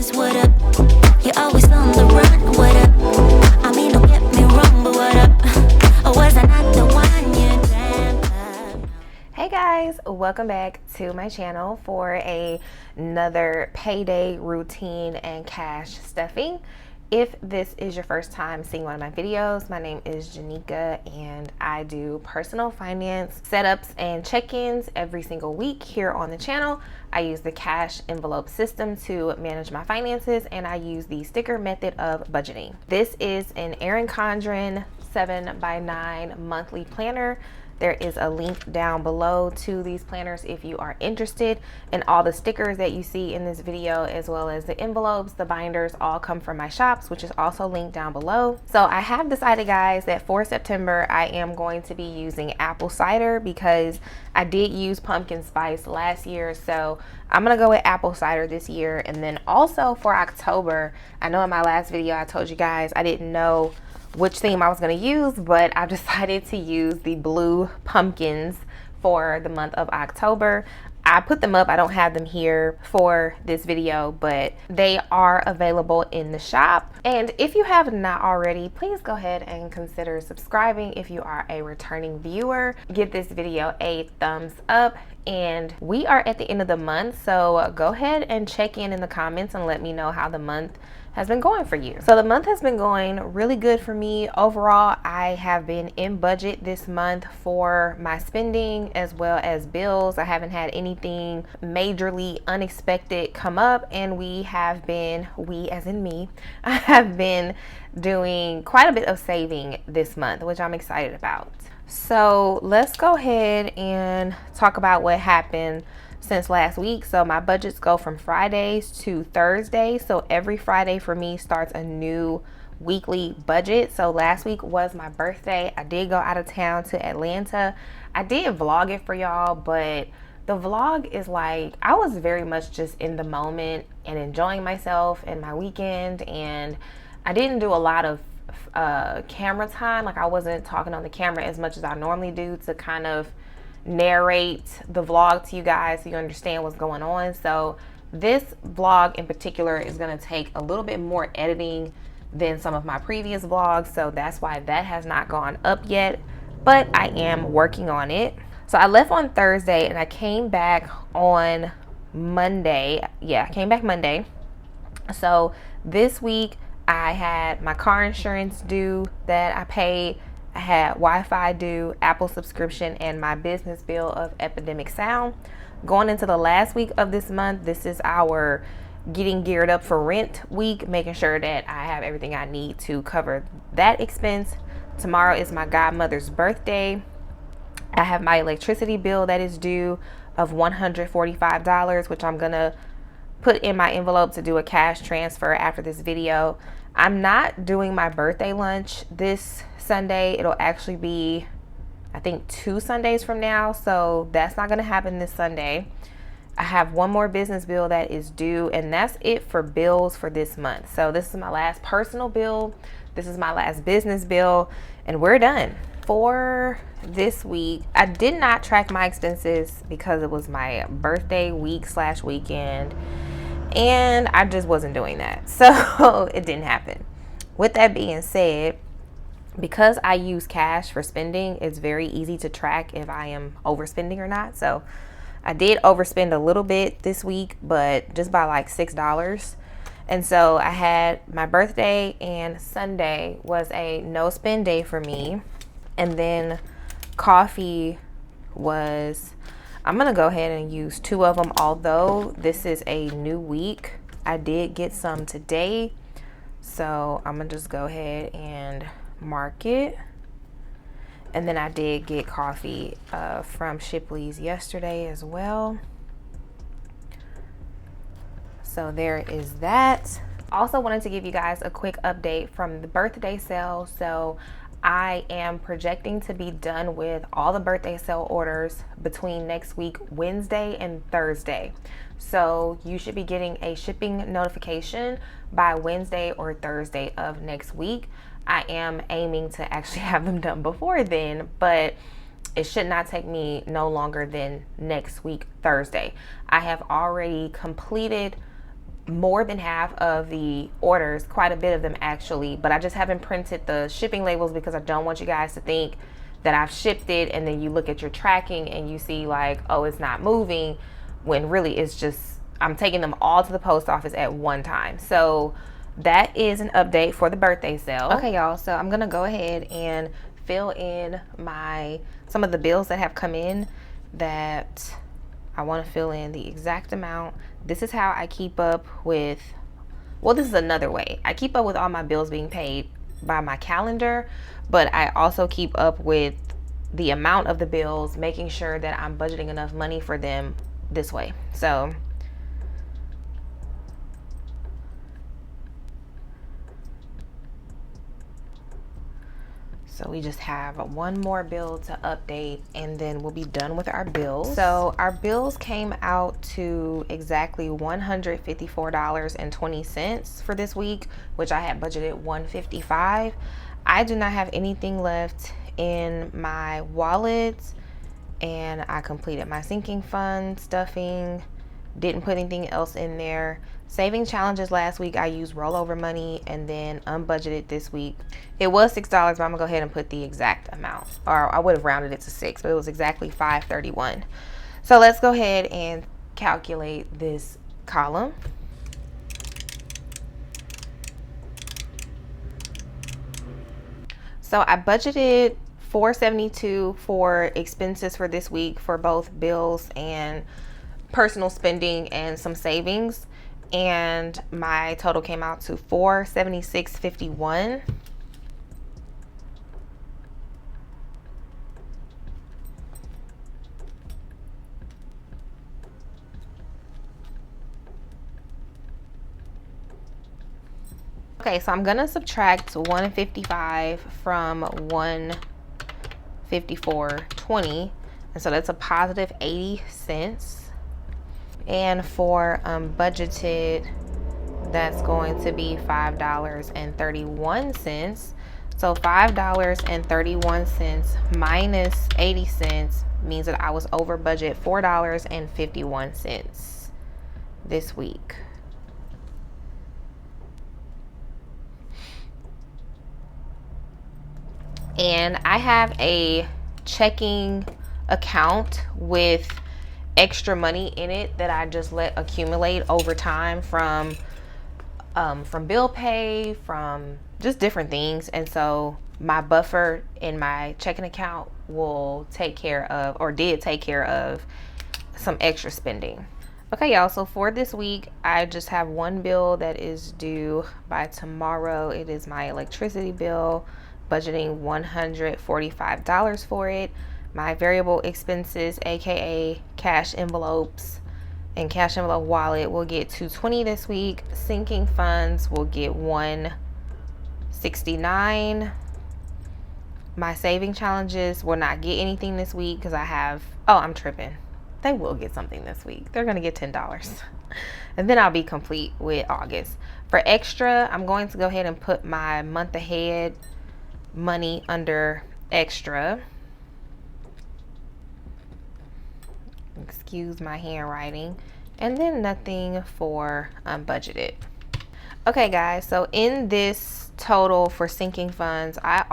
business, what up? You're always on the run, what up? I mean, don't get me wrong, but what up? Or was I not the one you dreamt of? Hey guys, welcome back to my channel for another payday routine and cash stuffing. If this is your first time seeing one of my videos, my name is Jenika and I do personal finance setups and check-ins every single week here on the channel. I use the cash envelope system to manage my finances, and I use the sticker method of budgeting. This is an Erin Condren 7x9 monthly planner. There is a link down below to these planners if you are interested, and all the stickers that you see in this video, as well as the envelopes, the binders, all come from my shops, which is also linked down below. So I have decided, guys, that for September I am going to be using apple cider because I did use pumpkin spice last year, so I'm gonna go with apple cider this year. And then also for October, I know in my last video I told you guys I didn't know which theme I was going to use, but I've decided to use the blue pumpkins for the month of October. I put them up. I don't have them here for this video, but they are available in the shop. And if you have not already, please go ahead and consider subscribing. If you are a returning viewer, give this video a thumbs up. And we are at the end of the month, so go ahead and check in the comments and let me know how the month has been going for you. So the month has been going really good for me. Overall, I have been in budget this month for my spending as well as bills. I haven't had anything majorly unexpected come up, and we as in me, I have been doing quite a bit of saving this month, which I'm excited about. So let's go ahead and talk about what happened since last week. So my budgets go from Fridays to Thursdays. So every Friday for me starts a new weekly budget. So last week was my birthday. I did go out of town to Atlanta. I did vlog it for y'all, but the vlog is like, I was very much just in the moment and enjoying myself and my weekend, and I didn't do a lot of camera time. Like, I wasn't talking on the camera as much as I normally do to kind of narrate the vlog to you guys so you understand what's going on. So this vlog in particular is going to take a little bit more editing than some of my previous vlogs, so that's why that has not gone up yet, but I am working on it. So I left on Thursday and I came back on Monday. I came back Monday. So this week I had my car insurance due that I paid. I had Wi-Fi due, Apple subscription, and my business bill of Epidemic Sound. Going into the last week of this month, this is our getting geared up for rent week, making sure that I have everything I need to cover that expense. Tomorrow is my godmother's birthday. I have my electricity bill that is due of $145, which I'm gonna put in my envelope to do a cash transfer after this video. I'm not doing my birthday lunch this Sunday. It'll actually be, I think, 2 Sundays from now, so that's not going to happen this Sunday. I have one more business bill that is due, and that's it for bills for this month. So this is my last personal bill, this is my last business bill, and we're done. For this week, I did not track my expenses because it was my birthday week / weekend, and I just wasn't doing that, so it didn't happen. With that being said, because I use cash for spending, it's very easy to track if I am overspending or not. So I did overspend a little bit this week, but just by like $6. And so I had my birthday, and Sunday was a no spend day for me. And then coffee was, I'm gonna go ahead and use 2 of them, although this is a new week. I did get some today, so I'm gonna just go ahead and mark it. And then I did get coffee from Shipley's yesterday as well. So there is that. Also wanted to give you guys a quick update from the birthday sale. So I am projecting to be done with all the birthday sale orders between next week, Wednesday and Thursday. So you should be getting a shipping notification by Wednesday or Thursday of next week. I am aiming to actually have them done before then, but it should not take me no longer than next week, Thursday. I have already completed more than half of the orders, quite a bit of them actually, but I just haven't printed the shipping labels because I don't want you guys to think that I've shipped it and then you look at your tracking and you see like, oh, it's not moving, when really it's just, I'm taking them all to the post office at one time. So that is an update for the birthday sale. Okay, y'all, so I'm gonna go ahead and fill in some of the bills that have come in that I want to fill in the exact amount. This is how I keep up with, well, this is another way. I keep up with all my bills being paid by my calendar, but I also keep up with the amount of the bills, making sure that I'm budgeting enough money for them this way. So we just have one more bill to update and then we'll be done with our bills. So our bills came out to exactly $154.20 for this week, which I had budgeted $155. I do not have anything left in my wallet, and I completed my sinking fund stuffing, didn't put anything else in there. Saving challenges last week, I used rollover money, and then unbudgeted this week. It was $6, but I'm gonna go ahead and put the exact amount, or I would have rounded it to 6, but it was exactly $531. So let's go ahead and calculate this column. So I budgeted $472 for expenses for this week for both bills and personal spending and some savings, and my total came out to $476.51. Okay, so I'm gonna subtract 155 from 154.20, and so that's a positive 80 cents. And for budgeted, that's going to be $5.31. So $5.31 minus 80 cents means that I was over budget $4.51 this week. And I have a checking account with extra money in it that I just let accumulate over time from bill pay, from just different things. And so my buffer in my checking account will take care of, or did take care of, some extra spending. Okay, y'all, so for this week, I just have one bill that is due by tomorrow. It is my electricity bill, budgeting $145 for it. My variable expenses, aka cash envelopes and cash envelope wallet, will get $220 this week. Sinking funds will get $169. My saving challenges will not get anything this week because I have, oh, I'm tripping. They will get something this week. They're gonna get $10. And then I'll be complete with August. For extra, I'm going to go ahead and put my month ahead money under extra. Excuse my handwriting. And then nothing for unbudgeted. Okay, guys, so in this total for sinking funds, I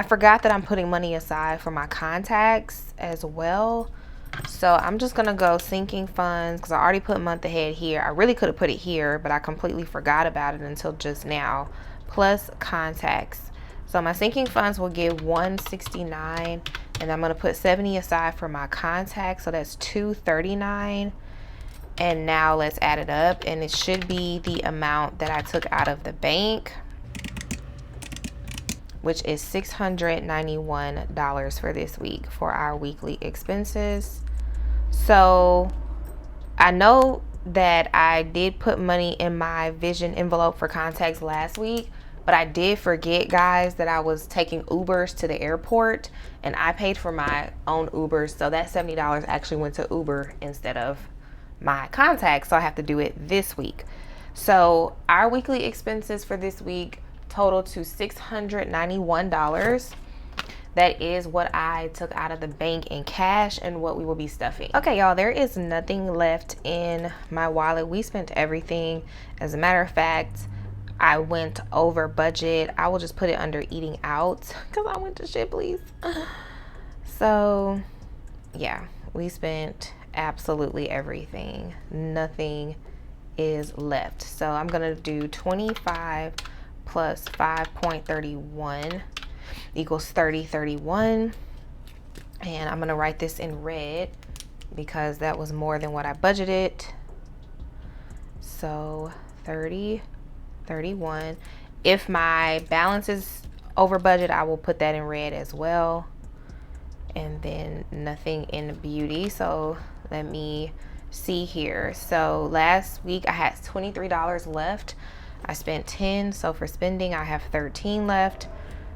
forgot that I'm putting money aside for my contacts as well. So I'm just gonna go sinking funds because I already put month ahead here. I really could have put it here, but I completely forgot about it until just now, plus contacts. So my sinking funds will give $169, and I'm gonna put 70 aside for my contacts, so that's $239. And now let's add it up, and it should be the amount that I took out of the bank, which is $691 for this week for our weekly expenses. So I know that I did put money in my vision envelope for contacts last week, but I did forget, guys, that I was taking Ubers to the airport, and I paid for my own Ubers, so that $70 actually went to Uber instead of my contacts, so I have to do it this week. So our weekly expenses for this week total to $691. that is what I took out of the bank in cash and what we will be stuffing. Okay, y'all, there is nothing left in my wallet. We spent everything. As a matter of fact, I went over budget. I will just put it under eating out because I went to Shipley's. So yeah, we spent absolutely everything. Nothing is left. So I'm gonna do 25 plus 5.31 equals 30.31, and I'm gonna write this in red because that was more than what I budgeted. So 30.31. If my balance is over budget, I will put that in red as well. And then nothing in beauty. So let me see here. So last week I had $23 left. I spent 10, so for spending I have 13 left.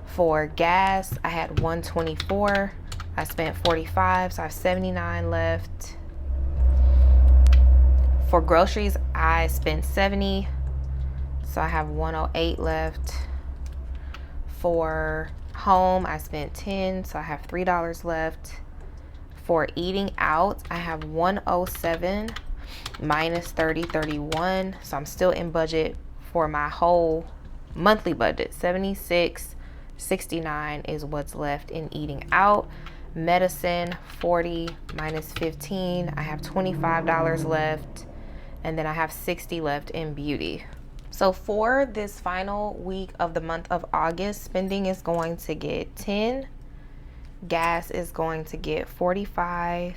For gas I had $124. I spent 45, so I have 79 left. For groceries I spent 70, so I have 108 left. For home I spent 10, so I have $3 left. For eating out I have 107 minus 30.31, so I'm still in budget for my whole monthly budget. 76.69 is what's left in eating out. Medicine 40 minus 15, I have $25 left, and then I have 60 left in beauty. So for this final week of the month of August, spending is going to get 10, gas is going to get 45,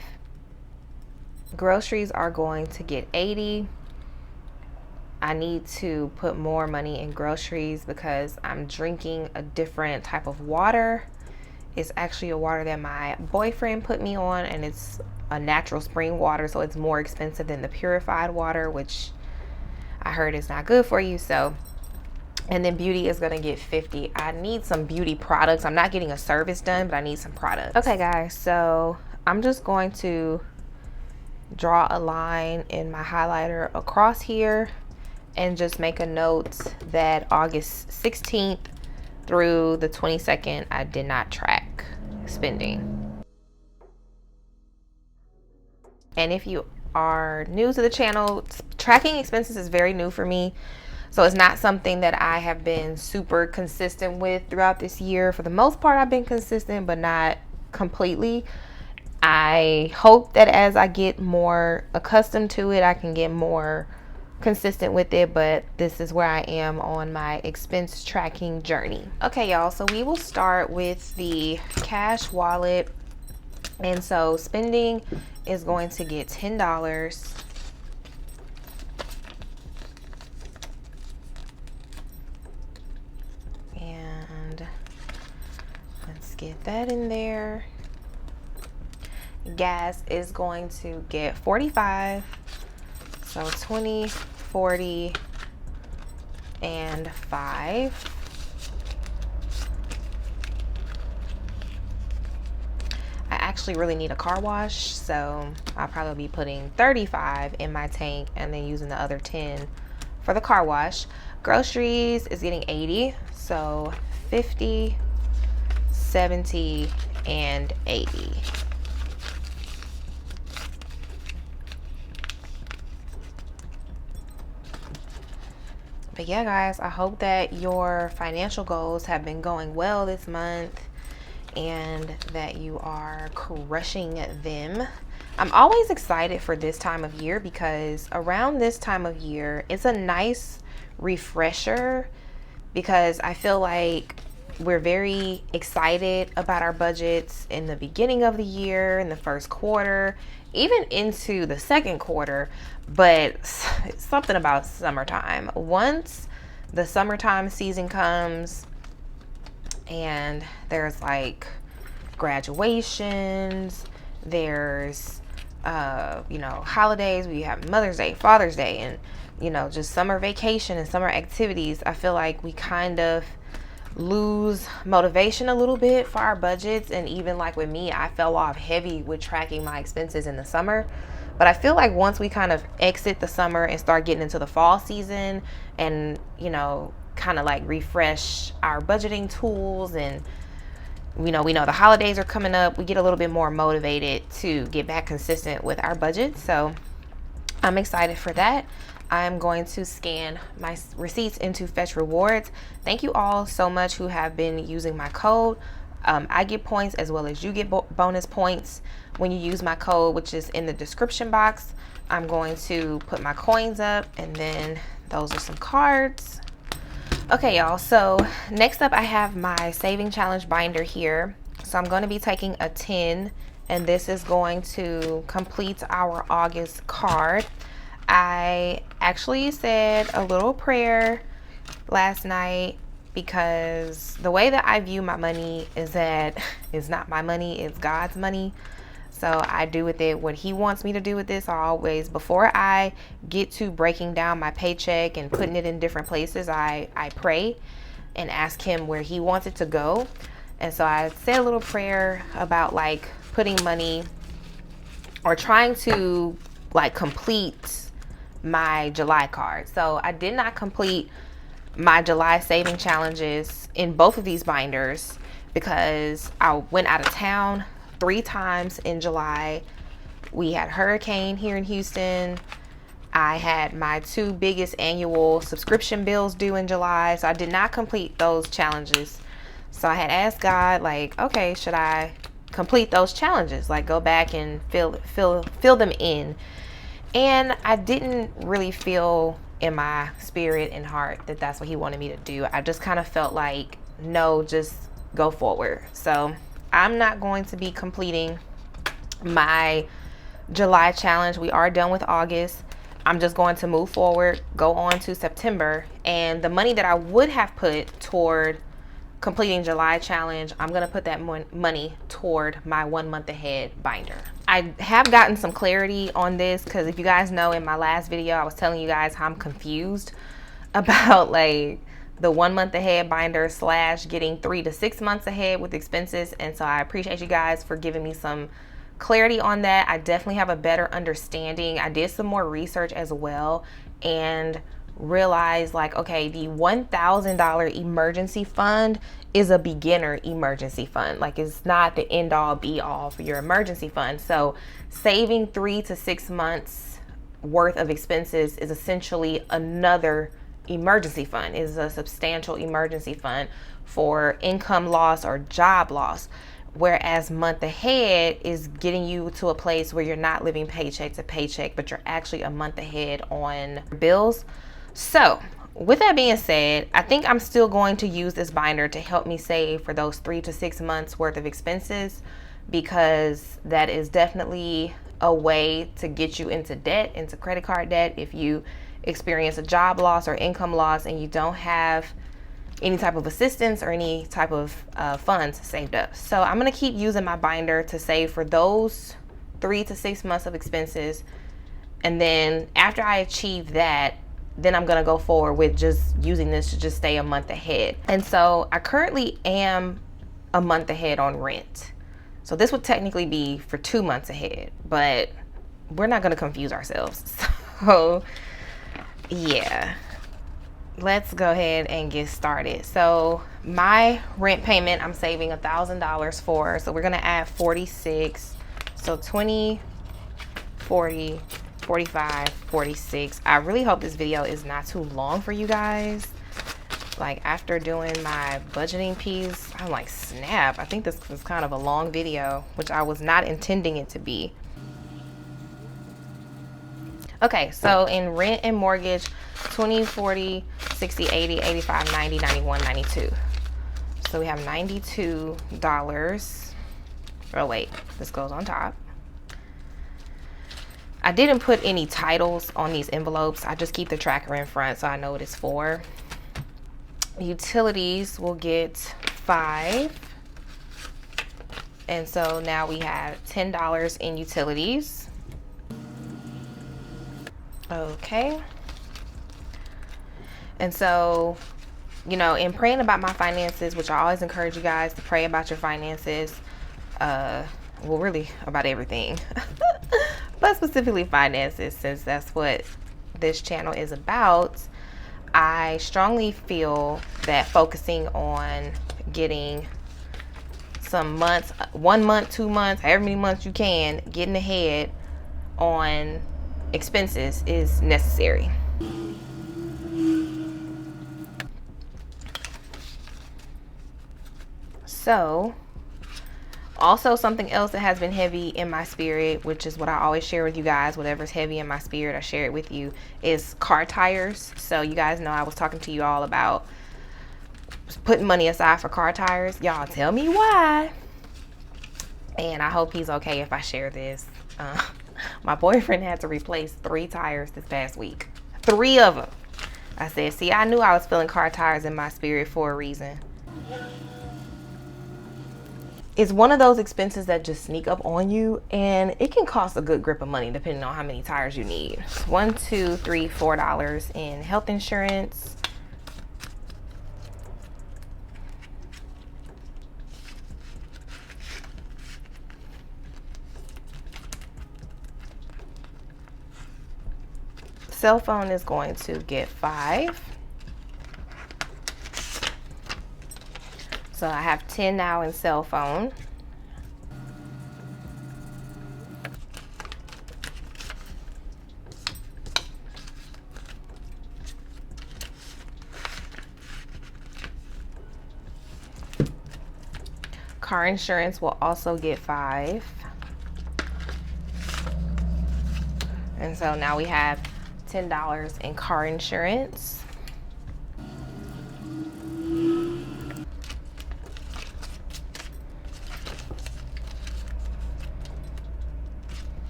groceries are going to get 80. I need to put more money in groceries because I'm drinking a different type of water. It's actually a water that my boyfriend put me on, and it's a natural spring water, so it's more expensive than the purified water, which I heard is not good for you. So, and then beauty is gonna get 50. I need some beauty products. I'm not getting a service done, but I need some products. Okay guys, so I'm just going to draw a line in my highlighter across here and just make a note that August 16th through the 22nd I did not track spending. And if you are new to the channel, tracking expenses is very new for me, so it's not something that I have been super consistent with throughout this year. For the most part I've been consistent, but not completely. I hope that as I get more accustomed to it, I can get more consistent with it, but this is where I am on my expense tracking journey. Okay y'all, so we will start with the cash wallet. And so spending is going to get $10. And let's get that in there. Gas is going to get 45. So 20, 40, and 5. I actually really need a car wash, so I'll probably be putting 35 in my tank and then using the other 10 for the car wash. Groceries is getting 80, so 50, 70, and 80. But yeah guys, I hope that your financial goals have been going well this month and that you are crushing them. I'm always excited for this time of year because around this time of year it's a nice refresher, because I feel like we're very excited about our budgets in the beginning of the year, in the first quarter, even into the second quarter. But it's something about summertime. Once the summertime season comes and there's like graduations, there's holidays, we have Mother's Day, Father's Day, and just summer vacation and summer activities, I feel like we kind of lose motivation a little bit for our budgets. And even like with me, I fell off heavy with tracking my expenses in the summer. But I feel like once we kind of exit the summer and start getting into the fall season and kind of like refresh our budgeting tools and we know the holidays are coming up. We get a little bit more motivated to get back consistent with our budget. So I'm excited for that. I'm going to scan my receipts into Fetch Rewards. Thank you all so much who have been using my code. I get points as well as you get bonus points when you use my code, which is in the description box. I'm going to put my coins up, and then those are some cards. Okay, y'all, so next up I have my saving challenge binder here. So I'm going to be taking a 10, and this is going to complete our August card. I actually said a little prayer last night because the way that I view my money is that it's not my money, it's God's money. So I do with it what he wants me to do with this. I always, before I get to breaking down my paycheck and putting it in different places, I pray and ask him where he wants it to go. And so I said a little prayer about like putting money or trying to like complete my July card. So I did not complete my July saving challenges in both of these binders because I went out of town 3 times in July. We had hurricane here in Houston. I had my 2 biggest annual subscription bills due in July, so I did not complete those challenges. So I had asked God, like, okay, should I complete those challenges, like go back and fill them in? And I didn't really feel in my spirit and heart that that's what he wanted me to do. I just kind of felt like, no, just go forward. So I'm not going to be completing my July challenge. We are done with August. I'm just going to move forward, go on to September, and the money that I would have put toward completing July challenge, I'm going to put that money toward my 1 month ahead binder. I have gotten some clarity on this because if you guys know, in my last video I was telling you guys how I'm confused about like the 1 month ahead binder / getting 3 to 6 months ahead with expenses. And so I appreciate you guys for giving me some clarity on that. I definitely have a better understanding. I did some more research as well and realized like, okay, the $1,000 emergency fund is a beginner emergency fund. Like, it's not the end all be all for your emergency fund. So saving 3 to 6 months worth of expenses is essentially another emergency fund. Is a substantial emergency fund for income loss or job loss, whereas month ahead is getting you to a place where you're not living paycheck to paycheck, but you're actually a month ahead on bills. So with that being said, I think I'm still going to use this binder to help me save for those 3 to 6 months worth of expenses, because that is definitely a way to get you into debt, into credit card debt, if you experience a job loss or income loss and you don't have any type of assistance or any type of funds saved up. So I'm going to keep using my binder to save for those 3 to 6 months of expenses. And then after I achieve that, then I'm going to go forward with just using this to just stay a month ahead. And so I currently am a month ahead on rent. So this would technically be for 2 months ahead, but we're not going to confuse ourselves. So yeah, let's go ahead and get started. So my rent payment, I'm saving $1,000 for. So we're going to add 46. So 20, 40, 45, 46. I really hope this video is not too long for you guys. Like, after doing my budgeting piece, I'm like, snap, I think this was kind of a long video, which I was not intending it to be. Okay, so in rent and mortgage, 20, 40, 60, 80, 85, 90, 91, 92. So we have $92. Oh wait, this goes on top. I didn't put any titles on these envelopes. I just keep the tracker in front so I know what it's for. Utilities will get 5. And so now we have $10 in utilities. Okay. And so, you know, in praying about my finances, which I always encourage you guys to pray about your finances, well, really about everything, but specifically finances, since that's what this channel is about. I strongly feel that focusing on getting some months, 1 month, 2 months, however many months you can, getting ahead on expenses is necessary. So also something else that has been heavy in my spirit, which is what I always share with you guys, whatever's heavy in my spirit, I share it with you, is car tires. So you guys know I was talking to you all about putting money aside for car tires. Y'all tell me why. And I hope he's okay if I share this. My boyfriend had to replace 3 tires this past week. 3 of them. I said, see, I knew I was feeling car tires in my spirit for a reason. It's one of those expenses that just sneak up on you, and it can cost a good grip of money depending on how many tires you need. $1, $2, $3, $4 in health insurance. Cell phone is going to get $5. So I have 10 now in cell phone. Car insurance will also get $5. And so now we have $10 in car insurance.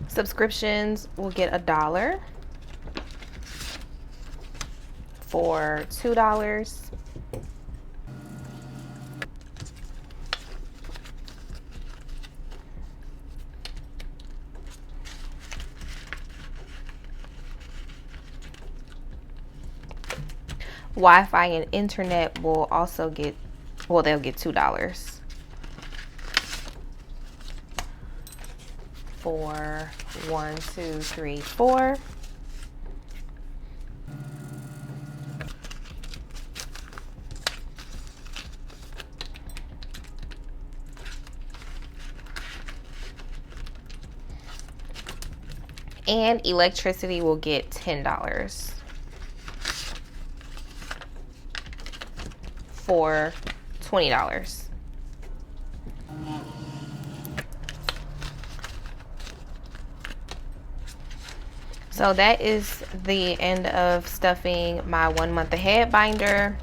Subscriptions will get $1 for $2. Wi-Fi and internet will also get, well, they'll get $2 for 1, 2, 3, 4. And electricity will get $10 for $20. So that is the end of stuffing my 1 month ahead binder.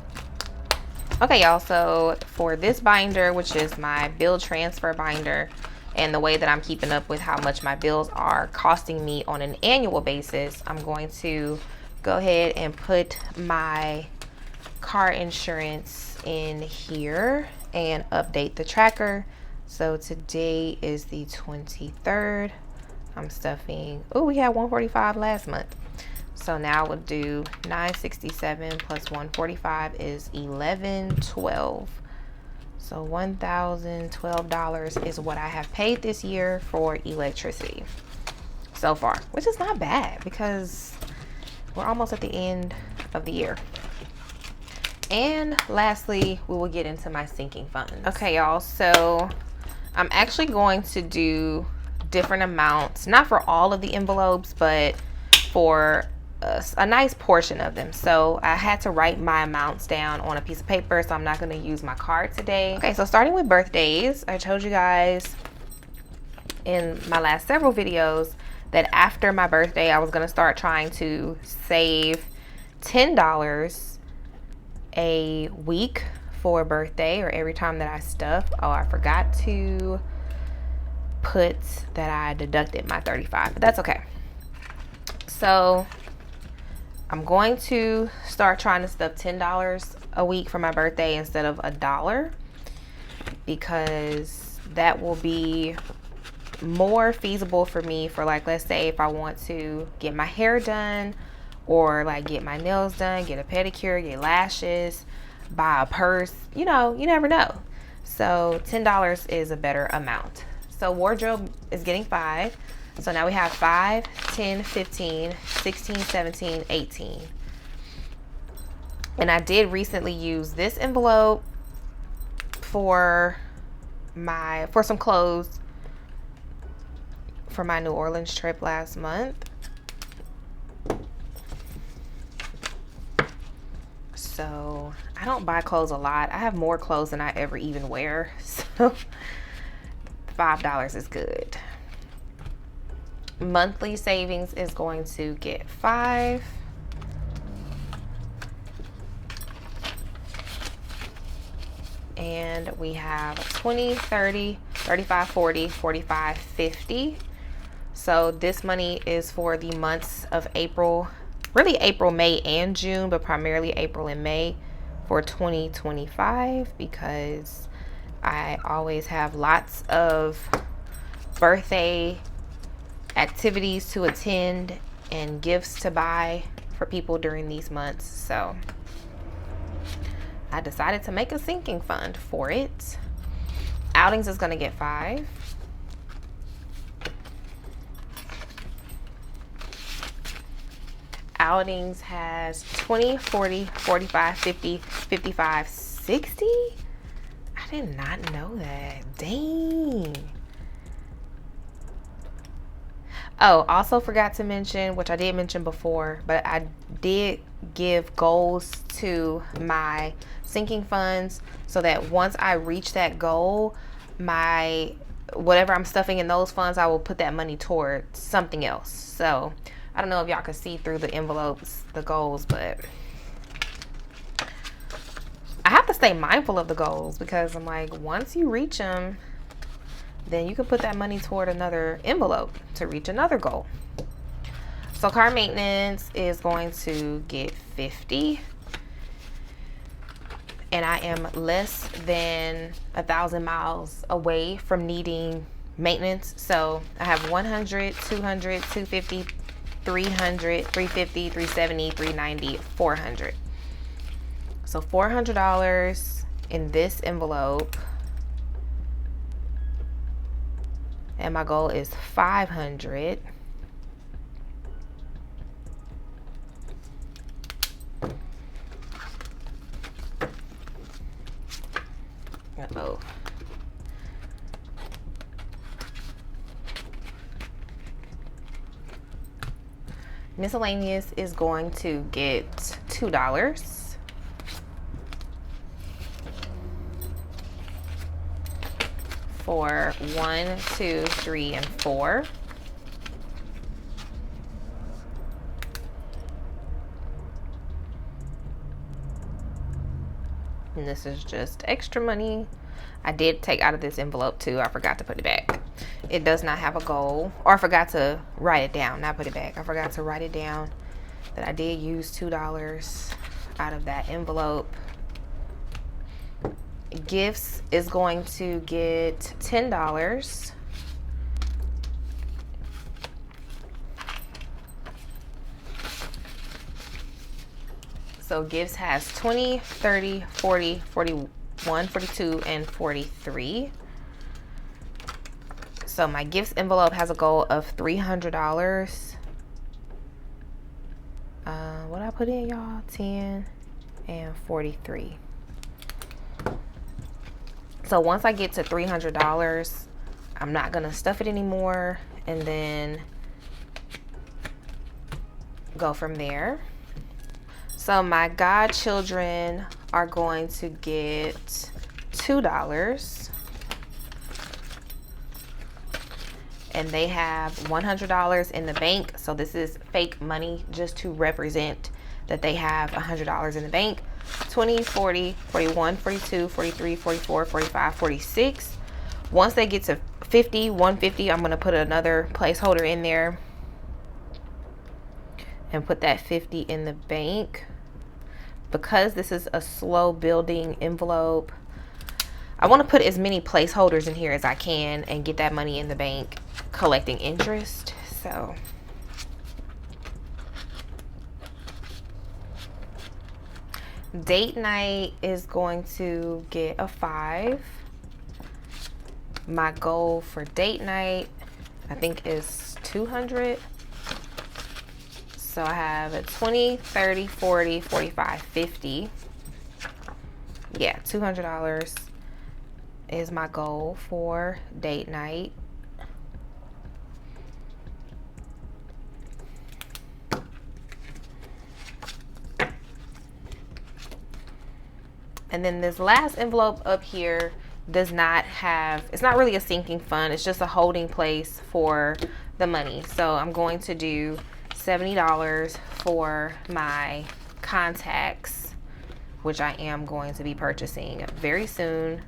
Okay, y'all, so for this binder, which is my bill transfer binder, and the way that I'm keeping up with how much my bills are costing me on an annual basis, I'm going to go ahead and put my car insurance in here and update the tracker. So today is the 23rd. I'm stuffing, oh, we had 145 last month. So now we'll do 967 plus 145 is 1112. So $1,012 is what I have paid this year for electricity so far, which is not bad because we're almost at the end of the year. And lastly, we will get into my sinking funds. Okay, y'all, so I'm actually going to do different amounts, not for all of the envelopes, but for a nice portion of them. So I had to write my amounts down on a piece of paper, so I'm not going to use my card today. Okay, so starting with birthdays, I told you guys in my last several videos that after my birthday I was going to start trying to save $10 a week for a birthday, or every time that I stuff. Oh, I forgot to put that I deducted my $35, but that's okay. So I'm going to start trying to stuff $10 a week for my birthday instead of $1, because that will be more feasible for me for, like, let's say if I want to get my hair done, or like get my nails done, get a pedicure, get lashes, buy a purse, you know, you never know. So $10 is a better amount. So wardrobe is getting $5. So now we have 5, 10, 15, 16, 17, 18. And I did recently use this envelope for some clothes for my New Orleans trip last month. So I don't buy clothes a lot. I have more clothes than I ever even wear. So $5 is good. Monthly savings is going to get $5. And we have 20, 30, 35, 40, 45, 50. So this money is for the months of April, really April, May, and June, but primarily April and May for 2025, because I always have lots of birthday activities to attend and gifts to buy for people during these months. So I decided to make a sinking fund for it. Outings is going to get $5. Outings has 20, 40, 45, 50, 55, 60. I did not know that. Dang. Oh, also forgot to mention, which I did mention before, but I did give goals to my sinking funds so that once I reach that goal, my whatever I'm stuffing in those funds, I will put that money toward something else. So I don't know if y'all can see through the envelopes, the goals, but I have to stay mindful of the goals, because I'm like, once you reach them, then you can put that money toward another envelope to reach another goal. So car maintenance is going to get $50. And I am less than 1,000 miles away from needing maintenance. So I have 100, 200, 250, 300, 350, 370, 390, 400. So $400 in this envelope. And my goal is 500. Uh-oh. Miscellaneous is going to get $2. For 1, 2, 3, and 4. And this is just extra money. I did take out of this envelope too. I forgot to put it back. It does not have a goal, or I forgot to write it down, not put it back. I forgot to write it down that I did use $2 out of that envelope. Gifts is going to get $10. So gifts has 20, 30, 40, 41, 42, and 43. So my gifts envelope has a goal of $300. What I put in, y'all? 10 and 43. So once I get to $300, I'm not gonna stuff it anymore, and then go from there. So my godchildren are going to get $2. And they have $100 in the bank. So this is fake money just to represent that they have $100 in the bank. 20, 40, 41, 42, 43, 44, 45, 46. Once they get to 50, 150, I'm going to put another placeholder in there and put that 50 in the bank. Because this is a slow building envelope, I want to put as many placeholders in here as I can and get that money in the bank collecting interest. So date night is going to get a 5. My goal for date night, I think, is 200. So I have a 20, 30, 40, 45, 50. Yeah, $200 is my goal for date night. And then this last envelope up here does not have, it's not really a sinking fund, it's just a holding place for the money. So I'm going to do $70 for my contacts, which I am going to be purchasing very soon.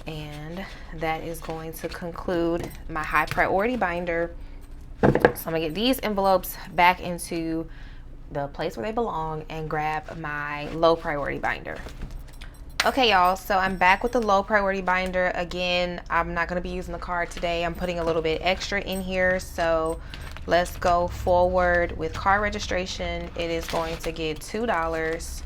And that is going to conclude my high priority binder. So I'm gonna get these envelopes back into the place where they belong and grab my low priority binder. Okay, y'all, so I'm back with the low priority binder. Again, I'm not going to be using the card today. I'm putting a little bit extra in here. So let's go forward with card registration. It is going to get $2.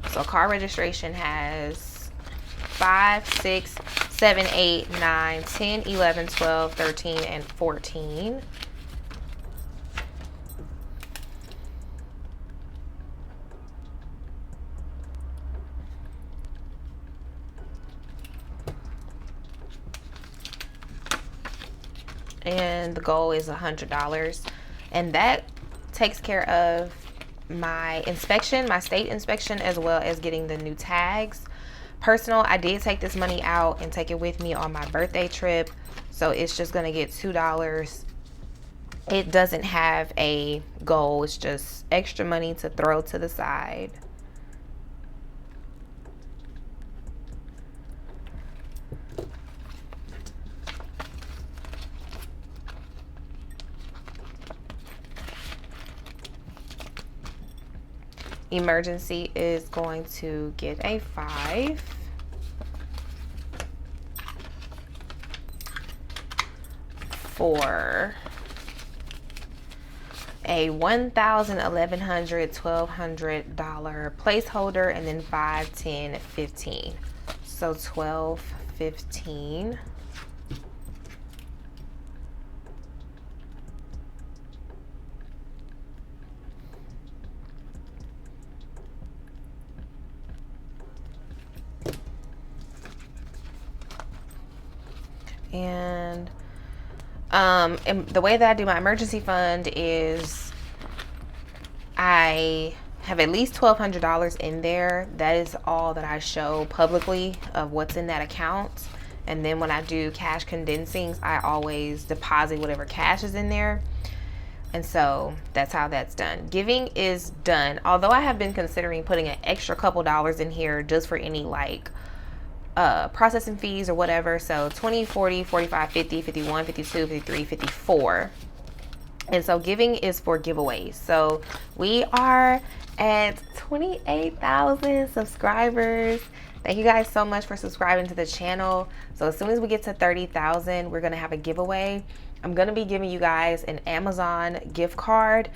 So card registration has 5, 6, 7, 8, 9, 10, 11, 12, 13, and 14. And the goal is $100, and that takes care of my inspection, my state inspection, as well as getting the new tags. Personal, I did take this money out and take it with me on my birthday trip, so it's just gonna get $2. It doesn't have a goal, it's just extra money to throw to the side. Emergency is going to get a 5. For a $1,000, $1,100, $1,200 placeholder, and then 5, 10, 15. So 12, 15. And the way that I do my emergency fund is I have at least $1,200 in there. That is all that I show publicly of what's in that account. And then when I do cash condensings, I always deposit whatever cash is in there. And so that's how that's done. Giving is done. Although I have been considering putting an extra couple dollars in here just for any like processing fees or whatever. So 20, 40, 45, 50, 51, 52, 53, 54. And so giving is for giveaways. So we are at 28,000 subscribers. Thank you guys so much for subscribing to the channel. So as soon as we get to 30,000, we're gonna have a giveaway. I'm gonna be giving you guys an Amazon gift card.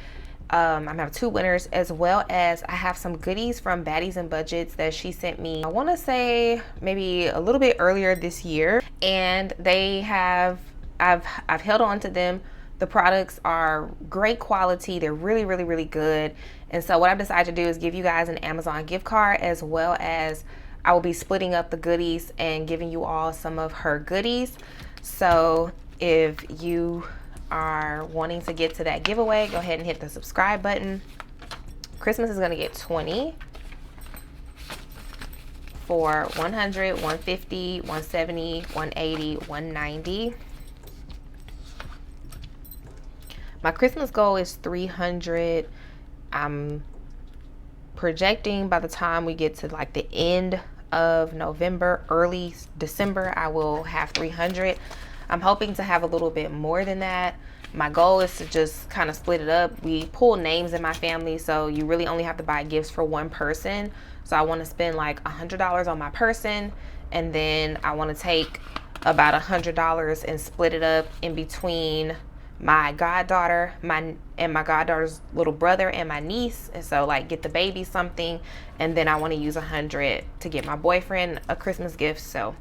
I'm gonna have 2 winners, as well as I have some goodies from Baddies and Budgets that she sent me, I wanna say maybe a little bit earlier this year. And they have, I've held on to them. The products are great quality. They're really, really, really good. And so what I've decided to do is give you guys an Amazon gift card, as well as I will be splitting up the goodies and giving you all some of her goodies. So if you are wanting to get to that giveaway, go ahead and hit the subscribe button. Christmas is gonna get 20 for 100, 150, 170, 180, 190. My Christmas goal is 300. I'm projecting by the time we get to like the end of November, early December, I will have 300. I'm hoping to have a little bit more than that. My goal is to just kind of split it up. We pull names in my family, so you really only have to buy gifts for one person. So I want to spend like $100 on my person, and then I want to take about $100 and split it up in between my goddaughter, my goddaughter's little brother, and my niece. And so like get the baby something, and then I want to use $100 to get my boyfriend a Christmas gift. So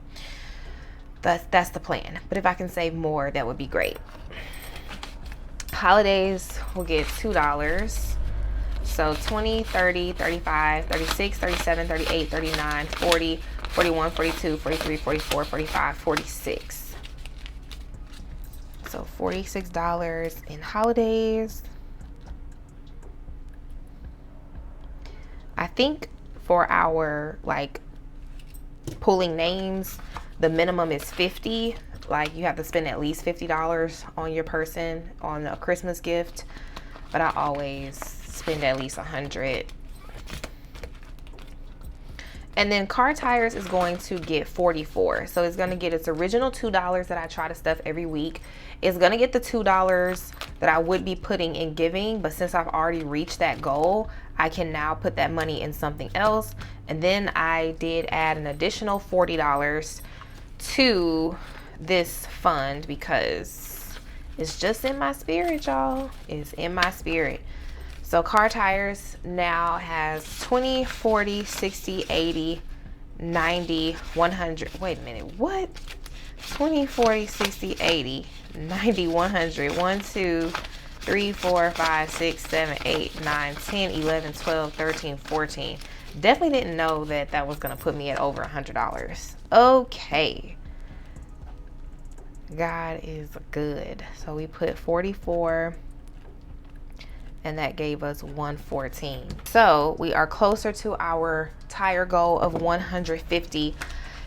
That's the plan. But if I can save more, that would be great. Holidays will get $2. So 20, 30, 35, 36, 37, 38, 39, 40, 41, 42, 43, 44, 45, 46. So $46 in holidays. I think for our like pulling names, the minimum is 50. Like you have to spend at least $50 on your person on a Christmas gift, but I always spend at least 100. And then car tires is going to get 44. So it's going to get its original $2 that I try to stuff every week. It's going to get the $2 that I would be putting in giving, but since I've already reached that goal, I can now put that money in something else. And then I did add an additional $40 to this fund because it's just in my spirit, y'all. It's in my spirit. So car tires now has 20, 40, 60, 80, 90, 100. Wait a minute, what? 20, 40, 60, 80, 90, 100. 1, 2, 3, 4, 5, 6, 7, 8, 9, 10, 11, 12, 13, 14. Definitely didn't know that that was going to put me at over $100. Okay. God is good. So we put 44 and that gave us 114. So we are closer to our tire goal of 150.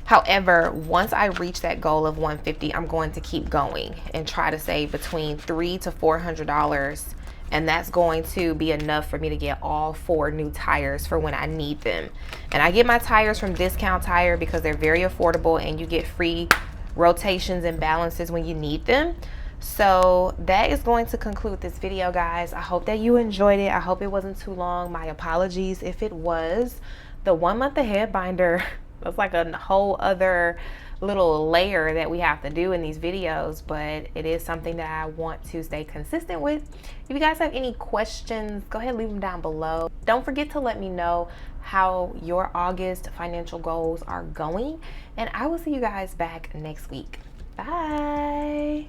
However, once I reach that goal of 150, I'm going to keep going and try to save between $300 to $400. And that's going to be enough for me to get all 4 new tires for when I need them. And I get my tires from Discount Tire because they're very affordable and you get free rotations and balances when you need them. So that is going to conclude this video, guys. I hope that you enjoyed it. I hope it wasn't too long. My apologies if it was. The 1 month ahead binder, that's like a whole other little layer that we have to do in these videos, but it is something that I want to stay consistent with. If you guys have any questions, go ahead and leave them down below. Don't forget to let me know how your August financial goals are going, and I will see you guys back next week. Bye.